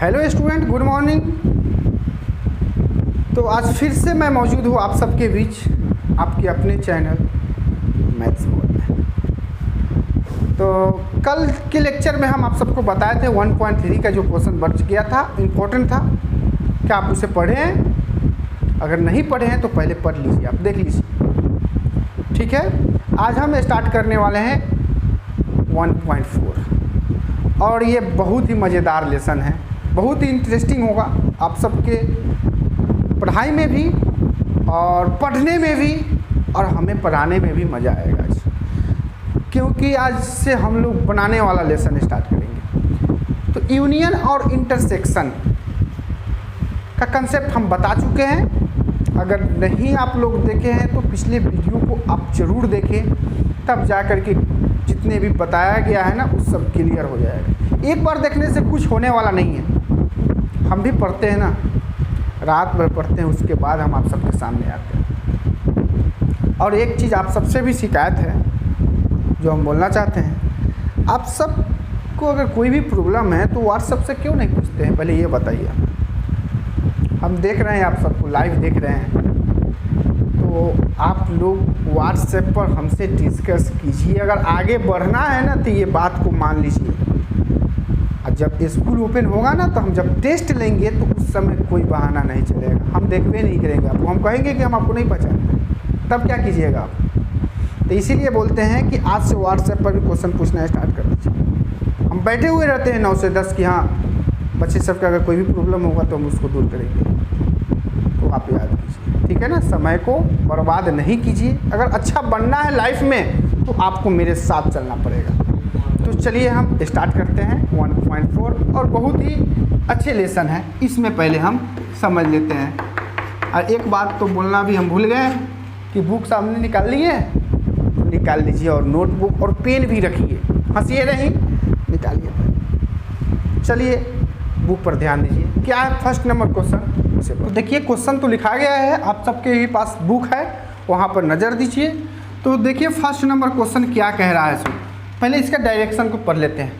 Hello student, good morning. तो आज फिर से मैं मौजूद हूँ आप सबके बीच आपके अपने चैनल मैथ्स बोर्ड में। तो कल के लेक्चर में हम आप सबको बताए थे 1.3 का जो क्वेश्चन बच गया था, इम्पोर्टेंट था। क्या आप उसे पढ़े हैं? अगर नहीं पढ़े हैं तो पहले पढ़ लीजिए, आप देख लीजिए। ठीक है, आज हम स्टार्ट करने वाले हैं 1.4 और ये बहुत ही मज़ेदार लेसन है, बहुत ही इंटरेस्टिंग होगा आप सबके पढ़ाई में भी और पढ़ने में भी, और हमें पढ़ाने में भी मज़ा आएगा आज, क्योंकि आज से हम लोग बनाने वाला लेसन स्टार्ट करेंगे। तो यूनियन और इंटरसेक्शन का कंसेप्ट हम बता चुके हैं। अगर नहीं आप लोग देखे हैं तो पिछले वीडियो को आप ज़रूर देखें, तब जा कर के जितने भी बताया गया है ना उस सब क्लियर हो जाएगा। एक बार देखने से कुछ होने वाला नहीं है। हम भी पढ़ते हैं ना, रात भर पढ़ते हैं, उसके बाद हम आप सबके सामने आते हैं। और एक चीज़ आप सबसे भी शिकायत है जो हम बोलना चाहते हैं, आप सबको अगर कोई भी प्रॉब्लम है तो व्हाट्सएप से क्यों नहीं पूछते हैं? पहले ये बताइए। हम देख रहे हैं, आप सबको लाइव देख रहे हैं, तो आप लोग व्हाट्सएप पर हमसे डिस्कस कीजिए। अगर आगे बढ़ना है ना तो ये बात को मान लीजिए। और जब स्कूल ओपन होगा ना तो हम जब टेस्ट लेंगे तो उस समय कोई बहाना नहीं चलेगा, हम देखबे नहीं करेंगे आपको, हम कहेंगे कि हम आपको नहीं पहचानते, तब क्या कीजिएगा आप? तो इसीलिए बोलते हैं कि आज से व्हाट्सएप पर भी क्वेश्चन पूछना स्टार्ट कर दीजिए। हम बैठे हुए रहते हैं 9 से 10 कि हाँ बच्चे सबका अगर कोई भी प्रॉब्लम होगा तो हम उसको दूर करेंगे। तो आप याद कीजिए, ठीक है ना, समय को बर्बाद नहीं कीजिए। अगर अच्छा बनना है लाइफ में तो आपको मेरे साथ चलना पड़ेगा। तो चलिए हम स्टार्ट करते हैं 1.4, और बहुत ही अच्छे लेसन है, इसमें पहले हम समझ लेते हैं। और एक बात तो बोलना भी हम भूल गए कि बुक सामने निकाल लिए, निकाल लीजिए, और नोटबुक और पेन भी रखिए, हंसिए नहीं, निकालिए। चलिए बुक पर ध्यान दीजिए। क्या है फर्स्ट नंबर क्वेश्चन? इसे तो देखिए, क्वेश्चन तो लिखा गया है, आप सबके ही पास बुक है, वहाँ पर नज़र दीजिए। तो देखिए फर्स्ट नंबर क्वेश्चन क्या कह रहा है। सो पहले इसका डायरेक्शन को पढ़ लेते हैं।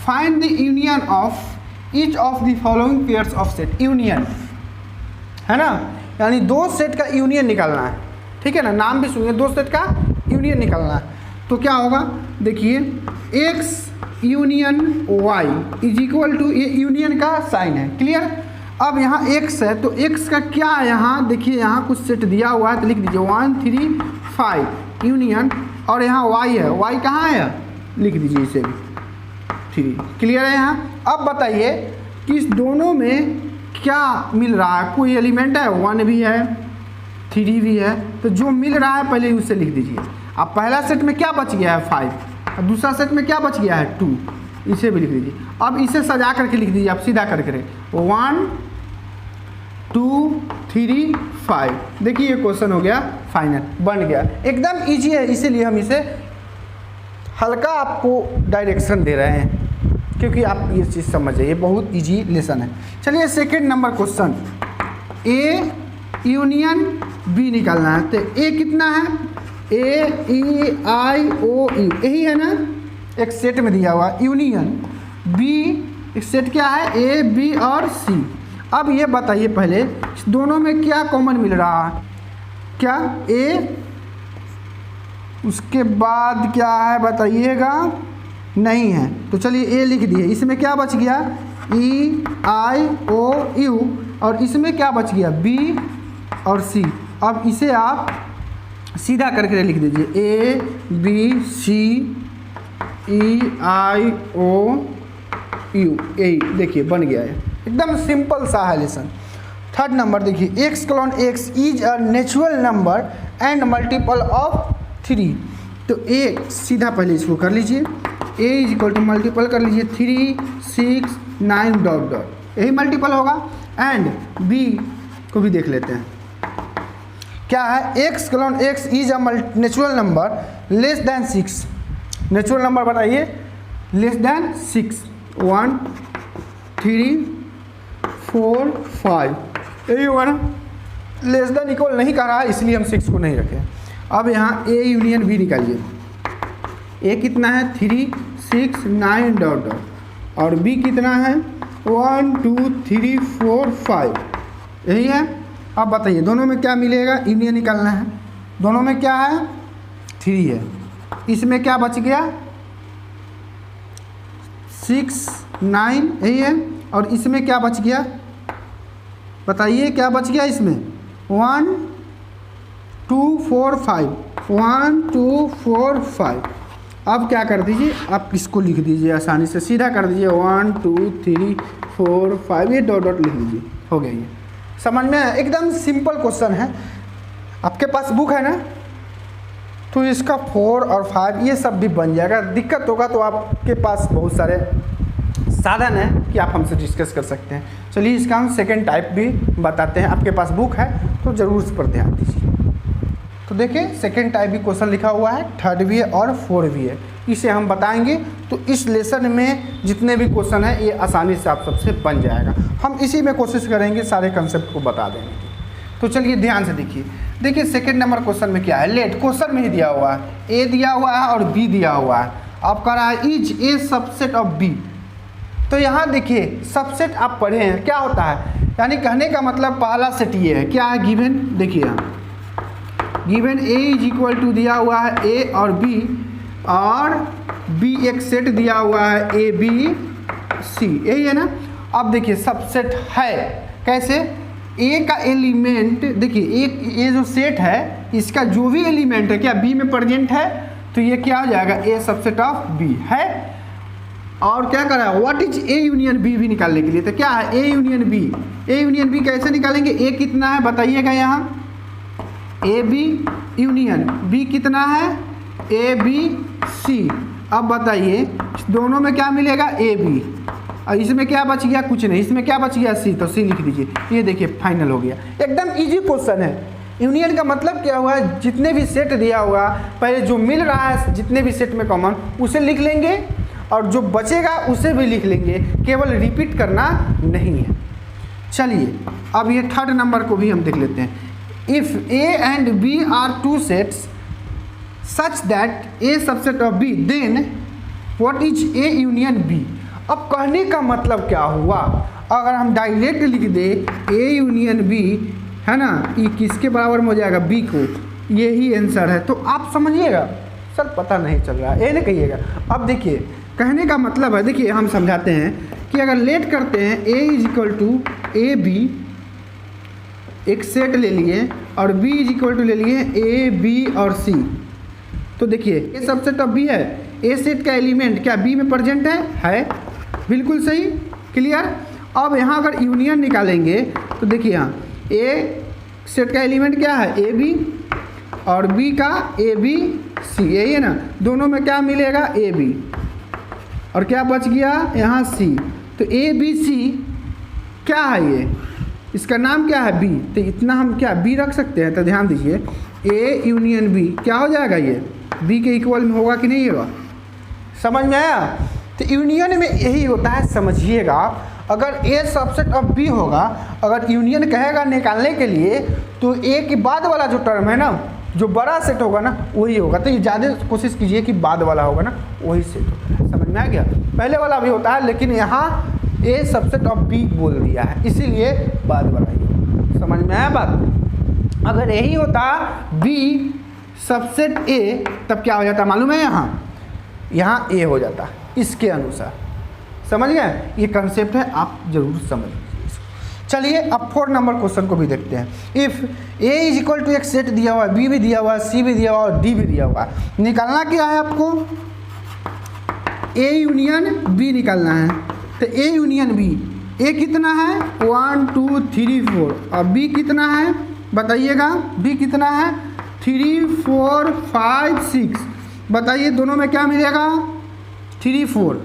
Find the union of each of the following pairs of set. Union है ना, यानी दो सेट का यूनियन निकालना है। ठीक है ना, नाम भी सुनिए, दो सेट का यूनियन निकालना है। तो क्या होगा, देखिए x union y is equal to, ये यूनियन का साइन है, क्लियर। अब यहाँ x है तो x का क्या है, यहाँ देखिए यहाँ कुछ सेट दिया हुआ है तो लिख दीजिए 1 3 5 यूनियन, और यहाँ y है, y कहाँ है, लिख दीजिए इसे भी 3, क्लियर है। यहाँ अब बताइए कि इस दोनों में क्या मिल रहा है, कोई एलिमेंट है, 1 भी है 3 भी है, तो जो मिल रहा है पहले उसे लिख दीजिए। अब पहला सेट में क्या बच गया है 5, और दूसरा सेट में क्या बच गया है 2, इसे भी लिख दीजिए। अब इसे सजा करके लिख दीजिए, आप सीधा करके 1 2 3 5। देखिए ये क्वेश्चन हो गया फाइनल, बन गया, एकदम इजी है, इसीलिए हम इसे हल्का आपको डायरेक्शन दे रहे हैं, क्योंकि आप ये चीज़ समझ जाइए, बहुत इजी लेसन है। चलिए second number question, A union B निकालना है। तो ए कितना है, ए ई आई ओ यू, यही है ना, एक सेट में दिया हुआ यूनियन बी, एक सेट क्या है, ए बी और सी। अब ये बताइए पहले दोनों में क्या कॉमन मिल रहा है, क्या ए, उसके बाद क्या है बताइएगा, नहीं है, तो चलिए ए लिख दिए। इसमें क्या बच गया, ई आई ओ यू, और इसमें क्या बच गया, बी और सी। अब इसे आप सीधा करके लिख दीजिए, A B C E I O you, यही देखिए बन गया है, एकदम सिंपल सा है लेसन। थर्ड नंबर देखिए, x clone x is a natural number and multiple of 3। तो ए सीधा पहले इसको कर लीजिए, ए इज इक्वल टू मल्टीपल कर लीजिए 3 6 9 डॉट डॉट, यही मल्टीपल होगा। एंड बी को भी देख लेते हैं, क्या है, x clone x is a natural number less than 6। Natural number बताइए, लेस देन 6, 1 3 4 5, यही होगा ना। लेस देन इक्वल नहीं कर रहा है, इसलिए हम 6 को नहीं रखे। अब यहाँ ए यूनियन बी निकालिए, ए कितना है 3 6 9 डॉट डॉट, और बी कितना है 1 2 3 4 5, यही है। अब बताइए दोनों में क्या मिलेगा, यूनियन निकालना है। दोनों में क्या है, 3 है। इसमें क्या बच गया, 6 9, यही है। और इसमें क्या बच गया, बताइए क्या बच गया इसमें, 1 2 4 5, 1 2 4 5। अब क्या कर दीजिए, आप इसको लिख दीजिए आसानी से, सीधा कर दीजिए 1 2 3 4 5, ये डॉट डॉट लिख लीजिए, हो गया। ये समझ में है, एकदम सिंपल क्वेश्चन है। आपके पास बुक है ना, तो इसका 4 और 5 ये सब भी बन जाएगा। दिक्कत होगा तो आपके पास बहुत सारे साधन है कि आप हमसे डिस्कस कर सकते हैं। चलिए इसका हम सेकेंड टाइप भी बताते हैं। आपके पास बुक है तो ज़रूर इस पर ध्यान दीजिए। तो देखिए सेकेंड टाइप भी क्वेश्चन लिखा हुआ है, थर्ड भी है और फोर्थ भी है, इसे हम बताएंगे। तो इस लेसन में जितने भी क्वेश्चन हैं ये आसानी से आप सबसे बन जाएगा। हम इसी में कोशिश करेंगे सारे कंसेप्ट को बता देने की। तो चलिए ध्यान से देखिए। देखिए सेकेंड नंबर क्वेश्चन में क्या है, लेट क्वेश्चन में ही दिया हुआ है, ए दिया हुआ है और बी दिया हुआ है। अब कह रहा है is A subset of B. तो यहाँ देखिए सबसेट आप पढ़े हैं क्या होता है, यानी कहने का मतलब पहला सेट ये है, क्या है गिवन। देखिए यहाँ given A is equal to दिया हुआ है ए और बी, और बी एक सेट दिया हुआ है ए बी सी, यही है ना। अब देखिए सबसेट है कैसे, ए का एलिमेंट देखिए, एक ये जो सेट है इसका जो भी एलिमेंट है क्या बी में प्रेजेंट है, तो ये क्या हो जाएगा, ए सबसेट ऑफ बी है। और क्या करा है, what is A union B भी निकालने के लिए, तो क्या है A union B. A union B कैसे निकालेंगे, ए कितना है बताइएगा, यहाँ ए बी यूनियन बी कितना है, ए बी सी। अब बताइए दोनों में क्या मिलेगा, ए बी, और इसमें क्या बच गया, कुछ नहीं, इसमें क्या बच गया सी, तो सी लिख दीजिए। ये देखिए फाइनल हो गया, एकदम इजी क्वेश्चन है। यूनियन का मतलब क्या हुआ, जितने भी सेट दिया हुआ पहले जो मिल रहा है जितने भी सेट में कॉमन उसे लिख लेंगे, और जो बचेगा उसे भी लिख लेंगे, केवल रिपीट करना नहीं है। चलिए अब ये थर्ड नंबर को भी हम देख लेते हैं। If A and B are two sets such that A subset of B, then what is A union B. अब कहने का मतलब क्या हुआ, अगर हम डायरेक्ट लिख दे ए यूनियन बी है ना, ये किसके बराबर में हो जाएगा, बी को, यही आंसर है। तो आप समझिएगा सर पता नहीं चल रहा है, ये नहीं कहिएगा। अब देखिए कहने का मतलब है, देखिए हम समझाते हैं कि अगर लेट करते हैं A is equal to A B, एक सेट ले लिए, और बी इज इक्वल टू ले लिए ए बी और सी। तो देखिए ये सबसेट ऑफ बी है, ए सेट का एलिमेंट क्या बी में प्रेजेंट है, बिल्कुल सही, क्लियर। अब यहाँ अगर यूनियन निकालेंगे तो देखिए यहाँ ए सेट का एलिमेंट क्या है, ए बी, और बी का ए बी सी, यही है ना। दोनों में क्या मिलेगा, ए बी, और क्या बच गया यहाँ सी। तो ए बी सी क्या है, ये इसका नाम क्या है, बी। तो इतना हम क्या बी रख सकते हैं, तो ध्यान दीजिए ए यूनियन बी क्या हो जाएगा, ये बी के इक्वल में होगा कि नहीं होगा, समझ में आया। तो यूनियन में यही होता है, समझिएगा। अगर ए सबसेट ऑफ बी होगा, अगर यूनियन कहेगा निकालने के लिए, तो ए के बाद वाला जो टर्म है ना, जो बड़ा सेट होगा ना वही होगा। तो ये ज़्यादा कोशिश कीजिए कि बाद वाला होगा ना वही सेट होगा, समझ में आ गया। पहले वाला भी होता है, लेकिन यहाँ ए सबसेट ऑफ बी बोल दिया है, इसीलिए बाद वाला ही होगा, समझ में आया बात। अगर यही होता बी सबसेट ए, तब क्या हो जाता मालूम है, यहाँ ए हो जाता इसके अनुसार, समझ गए। ये कंसेप्ट है, आप जरूर समझ लीजिए। चलिए अब 4 नंबर क्वेश्चन को भी देखते हैं। If A is equal to एक सेट दिया हुआ है, बी भी दिया हुआ है, सी भी दिया हुआ है और डी भी दिया हुआ है। निकालना क्या है आपको, ए यूनियन बी निकालना है। तो ए यूनियन बी, ए कितना है 1 2 3 4, और बी कितना है बताइएगा, बी कितना है 3 4 5 6। बताइए दोनों में क्या मिलेगा 3 4,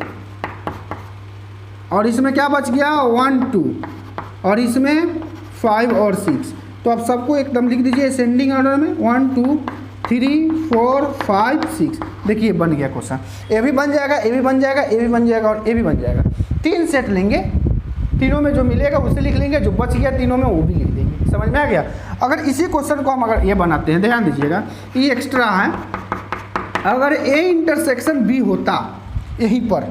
और इसमें क्या बच गया 1 2, और इसमें 5 और 6। तो आप सबको एकदम लिख दीजिए असेंडिंग ऑर्डर में, 1 2 3 4 5 6। देखिए बन गया क्वेश्चन, ए भी बन जाएगा, ए भी बन जाएगा, ए भी बन जाएगा और ए भी बन जाएगा। 3 सेट लेंगे, तीनों में जो मिलेगा उसे लिख लेंगे, जो बच गया तीनों में वो भी लिख देंगे, समझ में आ गया। अगर इसी क्वेश्चन को हम अगर ये बनाते हैं, ध्यान दीजिएगा ये एक्स्ट्रा है। अगर ए इंटरसेक्शन बी होता यहीं पर,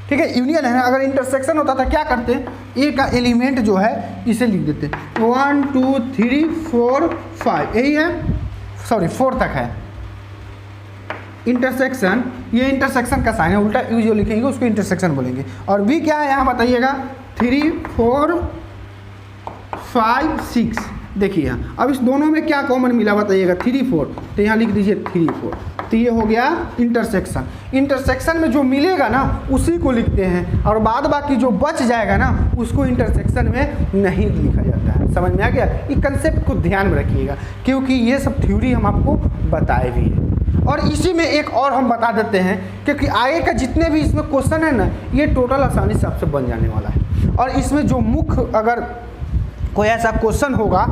ठीक है, यूनियन है ना। अगर इंटरसेक्शन होता था क्या करते हैं, ए का एलिमेंट जो है इसे लिख देते हैं 1 2 3 4 5, यही है, सॉरी 4 तक है। इंटरसेक्शन, ये इंटरसेक्शन का साइन है, उल्टा यू जो लिखेंगे उसको इंटरसेक्शन बोलेंगे। और बी क्या है यहाँ बताइएगा, 3 4 5 6। देखिए यहाँ अब इस दोनों में क्या कॉमन मिला बताइएगा, 3 4, तो यहाँ लिख दीजिए 3 4। तो ये हो गया इंटरसेक्शन। इंटरसेक्शन में जो मिलेगा ना उसी को लिखते हैं, और बाद बाकी जो बच जाएगा ना उसको इंटरसेक्शन में नहीं लिखा जाता है। समझ में आ गया? ये कंसेप्ट को ध्यान में रखिएगा, क्योंकि ये सब थ्योरी हम आपको बताए भी हैं। और इसी में एक और हम बता देते हैं, क्योंकि आगे का जितने भी इसमें क्वेश्चन है ना, ये टोटल आसानी से आपसे बन जाने वाला है। और इसमें जो मुख्य अगर कोई ऐसा क्वेश्चन होगा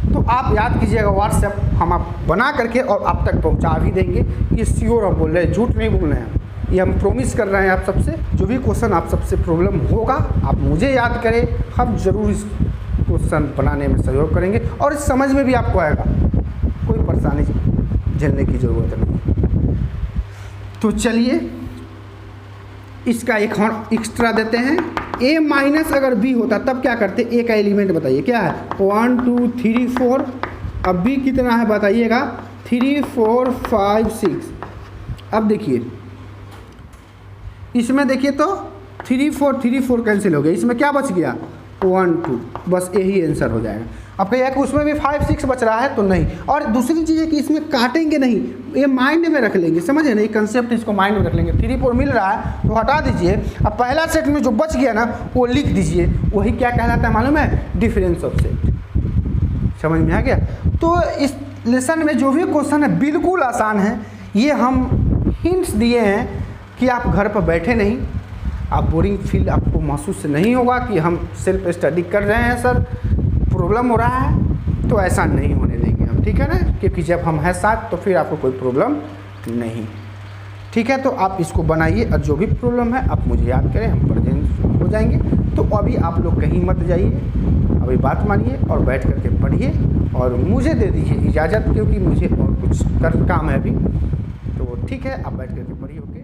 तो आप याद कीजिएगा, व्हाट्सएप हम आप बना करके और आप तक पहुंचा भी देंगे। ये श्योर हम बोल रहे हैं, झूठ नहीं बोल रहे हैं, ये हम प्रॉमिस कर रहे हैं आप सबसे। जो भी क्वेश्चन आप सबसे प्रॉब्लम होगा आप मुझे याद करें, हम जरूर इस क्वेश्चन बनाने में सहयोग करेंगे और इस समझ में भी आपको आएगा, कोई परेशानी झेलने की ज़रूरत नहीं। तो चलिए इसका एक और एक्स्ट्रा देते हैं। ए माइनस अगर बी होता तब क्या करते, ए का एलिमेंट बताइए क्या है, 1 2 3 4। अब बी कितना है बताइएगा, 3 4 5 6। अब देखिए इसमें देखिए तो 3 4 कैंसिल हो गया, इसमें क्या बच गया 1 2, बस यही आंसर हो जाएगा। अब कहिए कि उसमें भी 5 6 बच रहा है तो नहीं। और दूसरी चीज़ है कि इसमें काटेंगे नहीं, ये माइंड में रख लेंगे, समझे ना, ये कंसेप्ट इसको माइंड में रख लेंगे। 3 4 मिल रहा है तो हटा दीजिए, अब पहला सेट में जो बच गया ना वो लिख दीजिए, वही क्या कहलाता है मालूम है, डिफरेंस ऑफ सेट। समझ में आ गया? तो इस लेसन में जो भी क्वेश्चन है बिल्कुल आसान है। ये हम हिंट्स दिए हैं कि आप घर पर बैठे नहीं, आप बोरिंग फील आपको महसूस नहीं होगा कि हम सेल्फ स्टडी कर रहे हैं सर, प्रॉब्लम हो रहा है, तो ऐसा नहीं होने देंगे हम, ठीक है ना, क्योंकि जब हम हैं साथ तो फिर आपको कोई प्रॉब्लम नहीं। ठीक है, तो आप इसको बनाइए और जो भी प्रॉब्लम है आप मुझे याद करें, हम प्रेजेंट हो जाएंगे। तो अभी आप लोग कहीं मत जाइए, अभी बात मानिए और बैठ करके पढ़िए और मुझे दे दीजिए इजाज़त, क्योंकि मुझे और कुछ काम है अभी। तो ठीक है, आप बैठ करके पढ़िए।